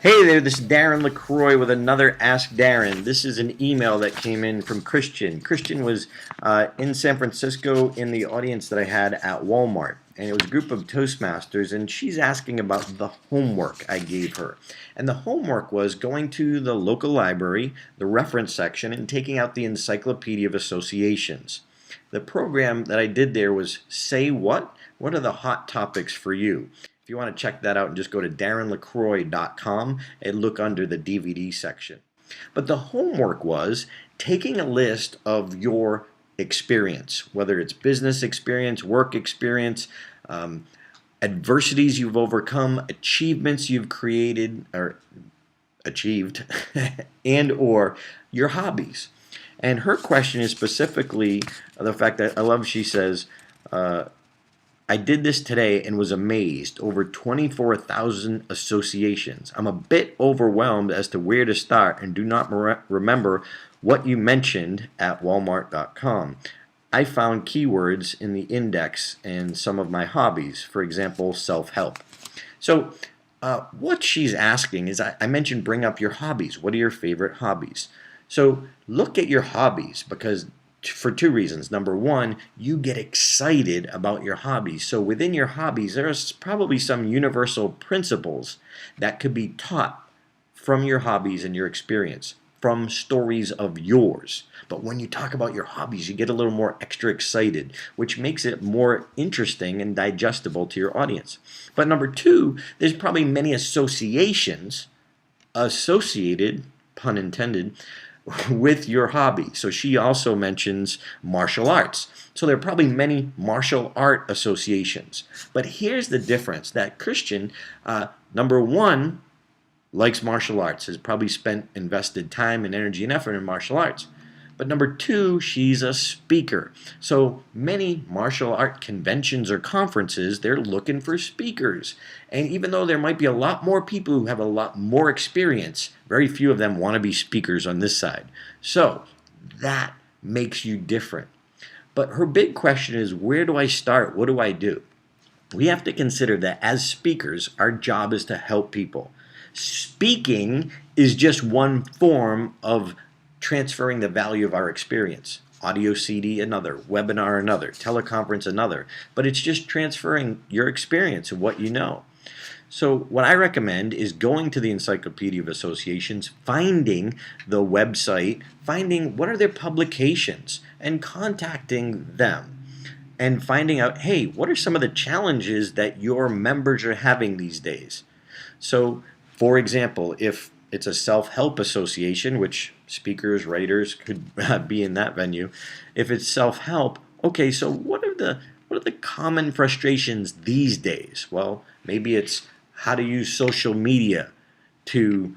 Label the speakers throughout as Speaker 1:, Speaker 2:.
Speaker 1: Hey there, this is Darren LaCroix with another Ask Darren. This is an email that came in from Christian. Christian was in San Francisco in the audience that I had at Walmart. And it was a group of Toastmasters, and she's asking about the homework I gave her. And the homework was going to the local library, the reference section, and taking out the Encyclopedia of Associations. The program that I did there was Say What? What are the hot topics for you? If you want to check that out, just go to darrenlacroix.com and look under the DVD section. But the homework was taking a list of your experience, whether it's business experience, work experience, adversities you've overcome, achievements you've created or achieved, and or your hobbies. And her question is specifically the fact that I love, she says, I did this today and was amazed. Over 24,000 associations. I'm a bit overwhelmed as to where to start and do not remember what you mentioned at walmart.com. I found keywords in the index and some of my hobbies, for example, self-help. So what she's asking is, I mentioned bring up your hobbies. What are your favorite hobbies? So look at your hobbies, because for two reasons. Number one, you get excited about your hobbies. So within your hobbies, there's probably some universal principles that could be taught from your hobbies and your experience, from stories of yours. But when you talk about your hobbies, you get a little more extra excited, which makes it more interesting and digestible to your audience. But number two, there's probably many associations associated, pun intended, with your hobby. So she also mentions martial arts. So there are probably many martial art associations. But here's the difference, that Christian, number one, likes martial arts, has probably invested time and energy and effort in martial arts. But number two, she's a speaker. So many martial art conventions or conferences, they're looking for speakers. And even though there might be a lot more people who have a lot more experience, very few of them want to be speakers on this side. So that makes you different. But her big question is, where do I start? What do I do? We have to consider that as speakers, our job is to help people. Speaking is just one form of transferring the value of our experience. Audio CD another, webinar another, teleconference another, but it's just transferring your experience and what you know. So what I recommend is going to the Encyclopedia of Associations, finding the website, finding what are their publications, and contacting them and finding out, hey, what are some of the challenges that your members are having these days? So for example, if it's a self-help association, which speakers, writers could be in that venue. If it's self-help, okay, so what are the common frustrations these days? Well, maybe it's how to use social media to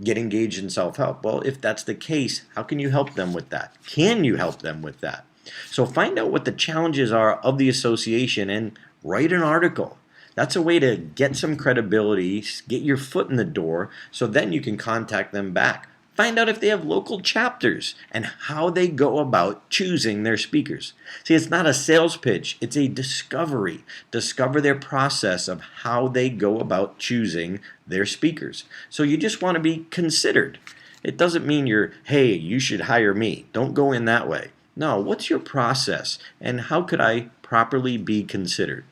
Speaker 1: get engaged in self-help. Well, if that's the case, how can you help them with that? Can you help them with that? So find out what the challenges are of the association and write an article. That's a way to get some credibility, get your foot in the door, so then you can contact them back. Find out if they have local chapters and how they go about choosing their speakers. See, it's not a sales pitch, it's a discovery. Discover their process of how they go about choosing their speakers. So you just want to be considered. It doesn't mean hey, you should hire me. Don't go in that way. No, what's your process and how could I properly be considered?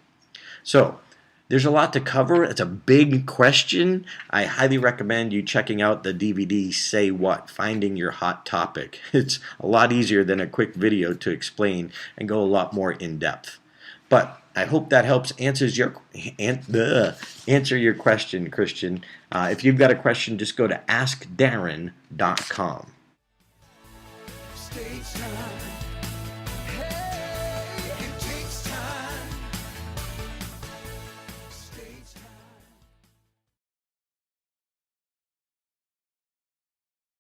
Speaker 1: So, there's a lot to cover. It's a big question. I highly recommend you checking out the DVD Say What? Finding Your Hot Topic. It's a lot easier than a quick video to explain and go a lot more in depth. But I hope that helps answer your question, Christian. If you've got a question, just go to askdarren.com.